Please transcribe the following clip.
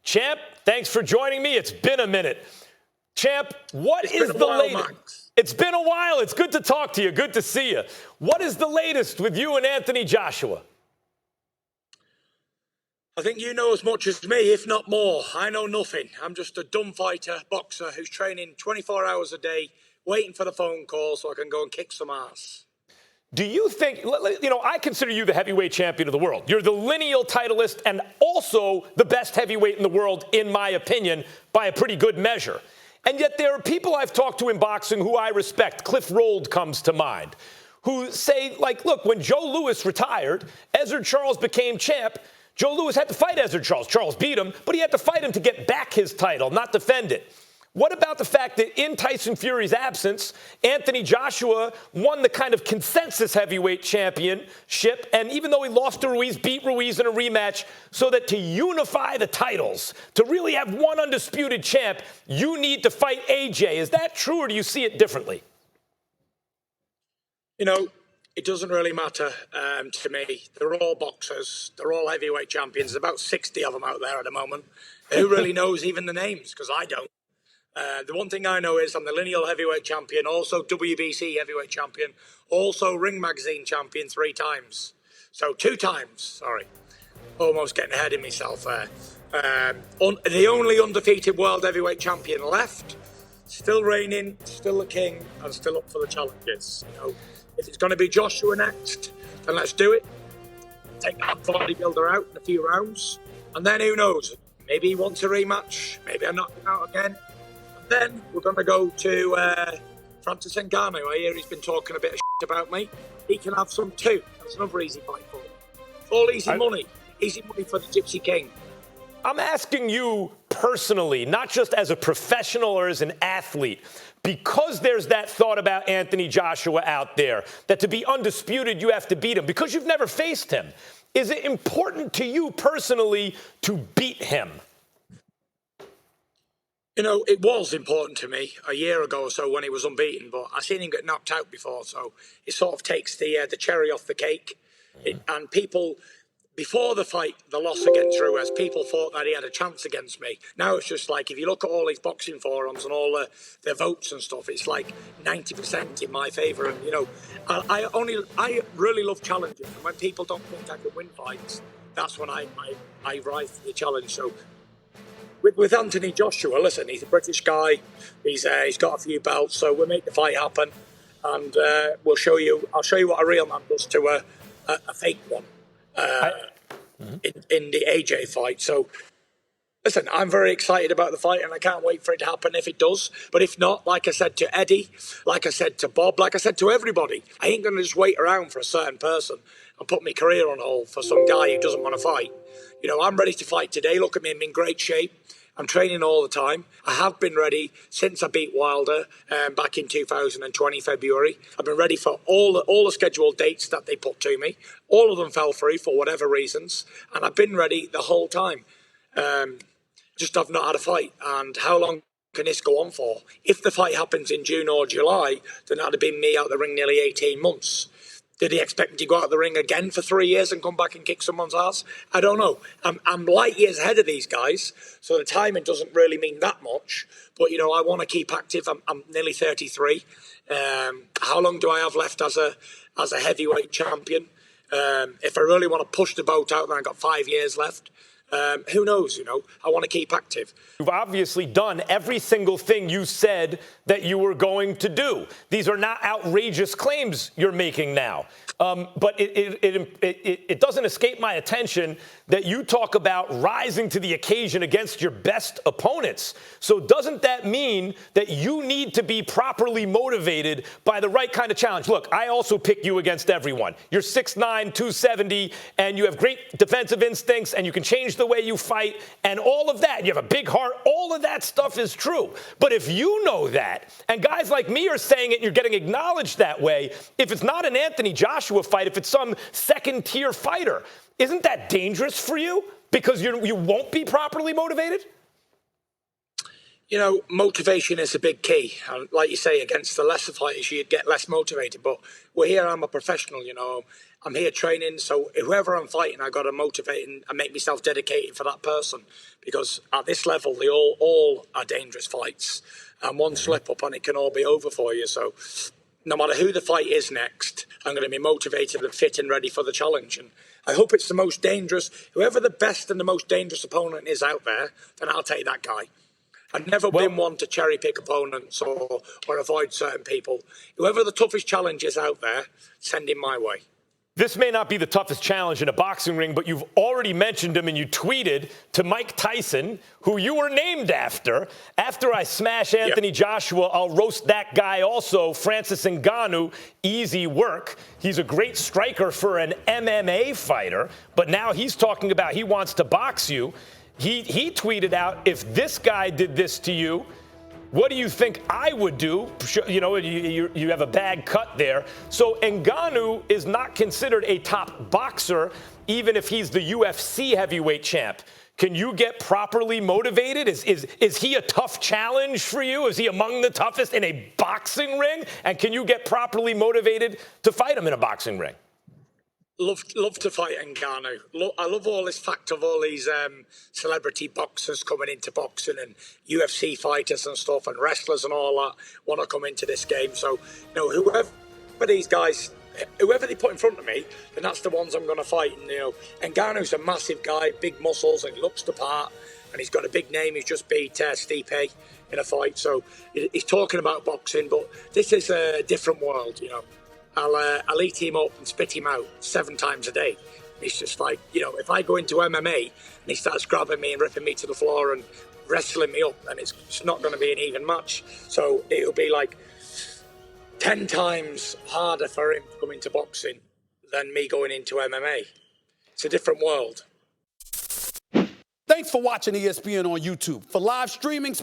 Champ, thanks for joining me. It's been a minute. Champ, what is the latest? It's been a while. It's good to talk to you. Good to see you. What is the latest with you and Anthony Joshua? I think you know as much as me, if not more. I know nothing. I'm just a dumb fighter, boxer who's training 24 hours a day, waiting for the phone call so I can go and kick some ass. Do you think, I consider you the heavyweight champion of the world. You're the lineal titleist and also the best heavyweight in the world, in my opinion, by a pretty good measure. And yet there are people I've talked to in boxing who I respect. Cliff Rold comes to mind, who say, look, when Joe Louis retired, Ezzard Charles became champ. Joe Louis had to fight Ezzard Charles. Charles beat him, but he had to fight him to get back his title, not defend it. What about the fact that in Tyson Fury's absence, Anthony Joshua won the kind of consensus heavyweight championship, and even though he lost to Ruiz, beat Ruiz in a rematch, so that to unify the titles, to really have one undisputed champ, you need to fight AJ. Is that true, or do you see it differently? It doesn't really matter to me. They're all boxers. They're all heavyweight champions. There's about 60 of them out there at the moment. Who really knows even the names? Because I don't. The one thing I know is I'm the lineal heavyweight champion, also WBC heavyweight champion, also Ring Magazine champion 3 times. So 2 times, sorry. Almost getting ahead of myself there. The only undefeated world heavyweight champion left, still reigning, still the king, and still up for the challenges. If it's going to be Joshua next, then let's do it. Take that bodybuilder out in a few rounds, and then who knows? Maybe he wants a rematch. Maybe I knock him out again. Then we're going to go to Francis Ngannou. I hear he's been talking a bit of shit about me. He can have some too. That's another easy fight for him. It's all easy money. Easy money for the Gypsy King. I'm asking you personally, not just as a professional or as an athlete, because there's that thought about Anthony Joshua out there, that to be undisputed, you have to beat him, because you've never faced him. Is it important to you personally to beat him? It was important to me a year ago or so when he was unbeaten, but I seen him get knocked out before, so it sort of takes the cherry off the cake. And people, before the fight, the loss against Ruiz, people thought that he had a chance against me. Now it's just like, if you look at all these boxing forums and all their votes and stuff, it's like 90% in my favour. And, I really love challenging. And when people don't think I can win fights, that's when I rise to the challenge. So, with Anthony Joshua, listen, he's a British guy. He's got a few belts, so we'll make the fight happen, and I'll show you what a real man does to a fake one in the AJ fight. So, listen, I'm very excited about the fight, and I can't wait for it to happen if it does. But if not, like I said to Eddie, like I said to Bob, like I said to everybody, I ain't going to just wait around for a certain person and put my career on hold for some guy who doesn't want to fight. I'm ready to fight today. Look at me, I'm in great shape. I'm training all the time. I have been ready since I beat Wilder back in 2020, February. I've been ready for all the scheduled dates that they put to me. All of them fell through for whatever reasons. And I've been ready the whole time. Just I've not had a fight. And how long can this go on for? If the fight happens in June or July, then that'd have been me out the ring nearly 18 months. Did he expect me to go out of the ring again for 3 years and come back and kick someone's ass? I don't know. I'm light years ahead of these guys, so the timing doesn't really mean that much. But, I want to keep active. I'm nearly 33. How long do I have left as a heavyweight champion? If I really want to push the boat out, then I've got 5 years left. Who knows, I want to keep active. You've obviously done every single thing you said that you were going to do. These are not outrageous claims you're making now. But it doesn't escape my attention that you talk about rising to the occasion against your best opponents. So doesn't that mean that you need to be properly motivated by the right kind of challenge? Look, I also pick you against everyone. You're 6'9", 270, and you have great defensive instincts, and you can change the way you fight, and all of that. You have a big heart. All of that stuff is true. But if you know that, and guys like me are saying it, and you're getting acknowledged that way, if it's not an Anthony Joshua fight, if it's some second-tier fighter, isn't that dangerous for you? Because you won't be properly motivated? You know, motivation is a big key. And like you say, against the lesser fighters, you get less motivated. But we're here, I'm a professional, you know. I'm here training, so whoever I'm fighting, I got to motivate and make myself dedicated for that person. Because at this level, they all are dangerous fights. And one slip up and it can all be over for you. So no matter who the fight is next, I'm going to be motivated and fit and ready for the challenge. And I hope it's the most dangerous. Whoever the best and the most dangerous opponent is out there, then I'll take that guy. I've never been one to cherry pick opponents or avoid certain people. Whoever the toughest challenge is out there, send him my way. This may not be the toughest challenge in a boxing ring, but you've already mentioned him and you tweeted to Mike Tyson, who you were named after. After I smash Anthony Joshua, I'll roast that guy also, Francis Ngannou. Easy work. He's a great striker for an MMA fighter, but now he's talking about he wants to box you. He tweeted out, if this guy did this to you, what do you think I would do? You know, you have a bad cut there. So Ngannou is not considered a top boxer, even if he's the UFC heavyweight champ. Can you get properly motivated? Is he a tough challenge for you? Is he among the toughest in a boxing ring? And can you get properly motivated to fight him in a boxing ring? Love to fight Ngannou. I love all this fact of all these celebrity boxers coming into boxing and UFC fighters and stuff and wrestlers and all that want to come into this game. So, you know, whoever these guys, whoever they put in front of me, then that's the ones I'm going to fight. And, you know, Ngannou's a massive guy, big muscles, and he looks the part. And he's got a big name. He's just beat Stipe in a fight. So he's talking about boxing, but this is a different world, you know. I'll eat him up and spit him out 7 times a day. It's just like, you know, if I go into MMA and he starts grabbing me and ripping me to the floor and wrestling me up, then it's not going to be an even match. So it'll be like 10 times harder for him to come into boxing than me going into MMA. It's a different world. Thanks for watching ESPN on YouTube. For live streaming,